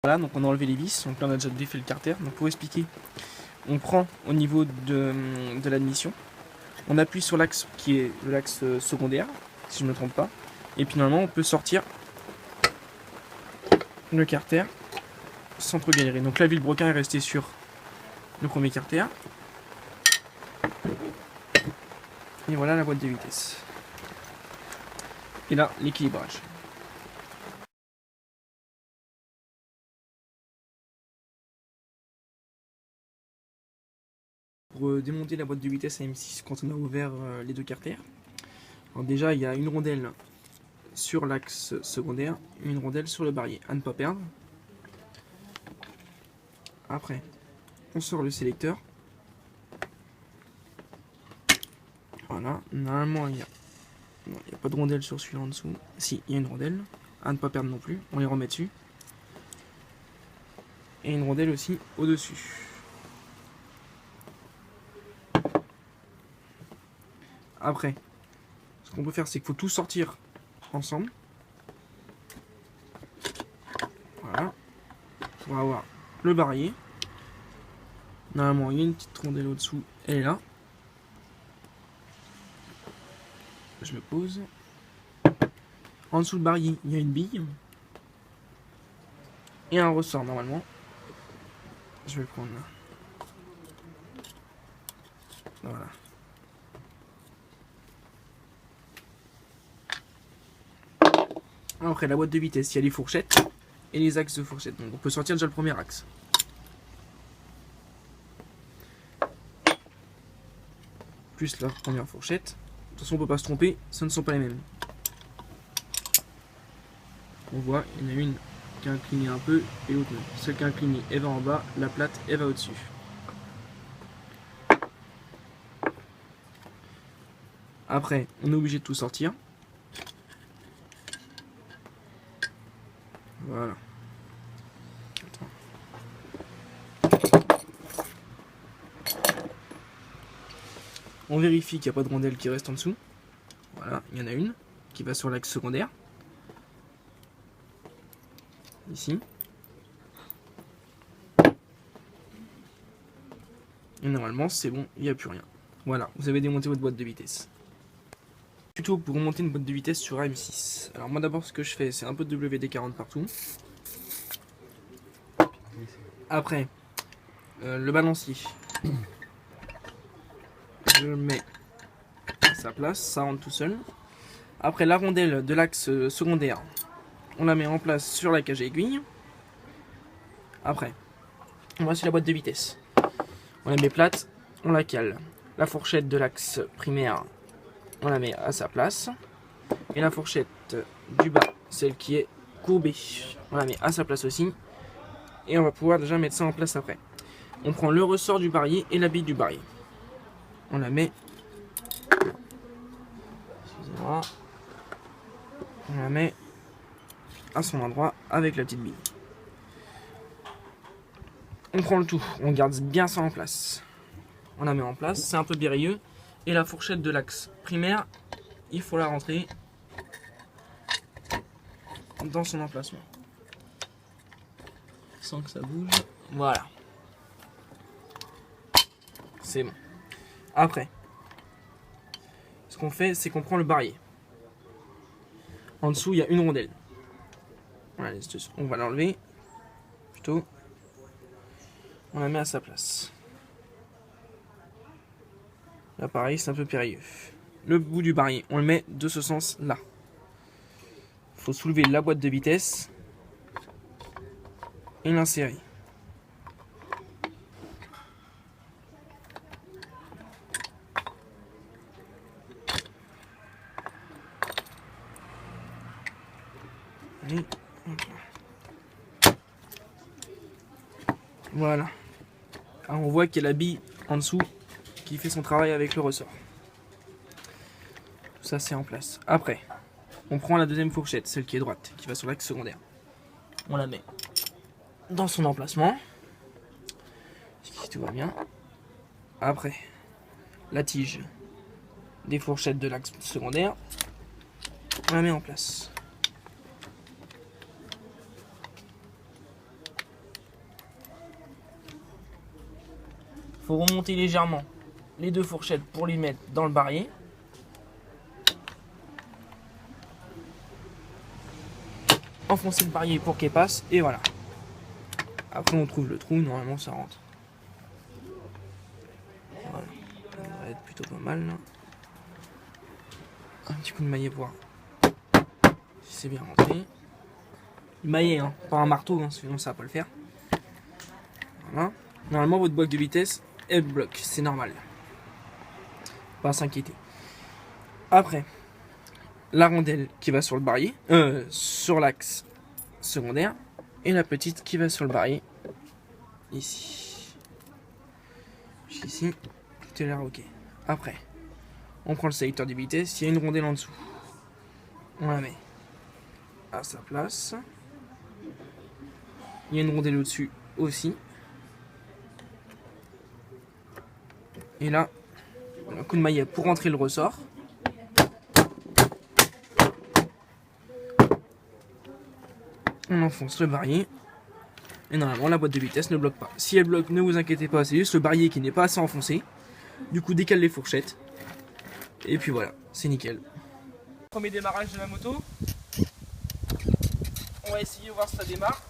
Voilà, donc on a enlevé les vis, donc là on a déjà défait le carter. Donc pour expliquer, on prend au niveau de l'admission, on appuie sur l'axe qui est l'axe secondaire, si je ne me trompe pas, et puis normalement on peut sortir le carter sans trop galérer. Donc là, le broquin est resté sur le premier carter. Et voilà la boîte de vitesse. Et là, l'équilibrage. Pour démonter la boîte de vitesse à M6 quand on a ouvert les deux carters, alors déjà il y a une rondelle sur l'axe secondaire, une rondelle sur le barillet, à ne pas perdre. Après, on sort le sélecteur. Voilà, normalement il n'y a pas de rondelle sur celui-là en dessous. Si, il y a une rondelle, à ne pas perdre non plus, on les remet dessus. Et une rondelle aussi au-dessus. Après, ce qu'on peut faire, c'est qu'il faut tout sortir ensemble. Voilà. Pour avoir le barillet. Normalement, il y a une petite rondelle au-dessous, elle est là. Je le pose. En dessous du barillet, il y a une bille. Et un ressort, normalement. Je vais le prendre là. Voilà. Après, la boîte de vitesse, il y a les fourchettes et les axes de fourchette. Donc on peut sortir déjà le premier axe. Plus la première fourchette. De toute façon, on ne peut pas se tromper, ce ne sont pas les mêmes. On voit, il y en a une qui a incliné un peu et l'autre non. Celle qui a incliné, elle va en bas, la plate, elle va au-dessus. Après, on est obligé de tout sortir. Voilà. On vérifie qu'il n'y a pas de rondelle qui reste en dessous. Voilà, il y en a une qui va sur l'axe secondaire. Ici. Et normalement, c'est bon, il n'y a plus rien. Voilà, vous avez démonté votre boîte de vitesse. Tuto pour remonter une boîte de vitesse sur AM6. Alors moi d'abord, ce que je fais, c'est un peu de WD-40 partout. Après, le balancier. Je le mets à sa place, ça rentre tout seul. Après, la rondelle de l'axe secondaire, on la met en place sur la cage à aiguille. Après, voici la boîte de vitesse. On la met plate, on la cale. La fourchette de l'axe primaire, on la met à sa place. Et la fourchette du bas, celle qui est courbée, on la met à sa place aussi. Et on va pouvoir déjà mettre ça en place après. On prend le ressort du barillet et la bille du barillet. On la met. Excusez-moi. On la met à son endroit avec la petite bille. On prend le tout, on garde bien ça en place. On la met en place, c'est un peu périlleux. Et la fourchette de l'axe primaire, il faut la rentrer dans son emplacement. Sans que ça bouge. Voilà. C'est bon. Après, ce qu'on fait, c'est qu'on prend le barillet. En dessous, il y a une rondelle. Voilà, on va l'enlever. Plutôt. On la met à sa place. Là, pareil, c'est un peu périlleux. Le bout du barillet, on le met de ce sens-là. Il faut soulever la boîte de vitesse et l'insérer. Voilà. Alors on voit qu'il y a la bille en dessous qui fait son travail avec le ressort. Tout ça c'est en place. Après, on prend la deuxième fourchette, celle qui est droite, qui va sur l'axe secondaire. On la met dans son emplacement. Si tout va bien. Après, la tige des fourchettes de l'axe secondaire. On la met en place. faut remonter légèrement les deux fourchettes pour les mettre dans le barillet. Enfoncer le barillet pour qu'elle passe et voilà. Après on trouve le trou, normalement ça rentre. Voilà, ça devrait être plutôt pas mal là. Un petit coup de maillet pour voir si c'est bien rentré. Maillet, hein, pas un marteau, hein, sinon ça va pas le faire. Voilà. Normalement votre boîte de vitesse elle bloque, c'est normal. Pas à s'inquiéter. Après, la rondelle qui va sur le barillet, sur l'axe secondaire, et la petite qui va sur le barillet, ici. Jusqu'ici, tout est l'air ok. Après, on prend le sélecteur de vitesse, il y a une rondelle en dessous. On la met à sa place. Il y a une rondelle au-dessus aussi. Et là, un coup de maillet pour rentrer le ressort. On enfonce le barillet. Et normalement, la boîte de vitesse ne bloque pas. Si elle bloque, ne vous inquiétez pas, c'est juste le barillet qui n'est pas assez enfoncé. Du coup, décale les fourchettes. Et puis voilà, c'est nickel. Premier démarrage de la moto. On va essayer de voir si ça démarre.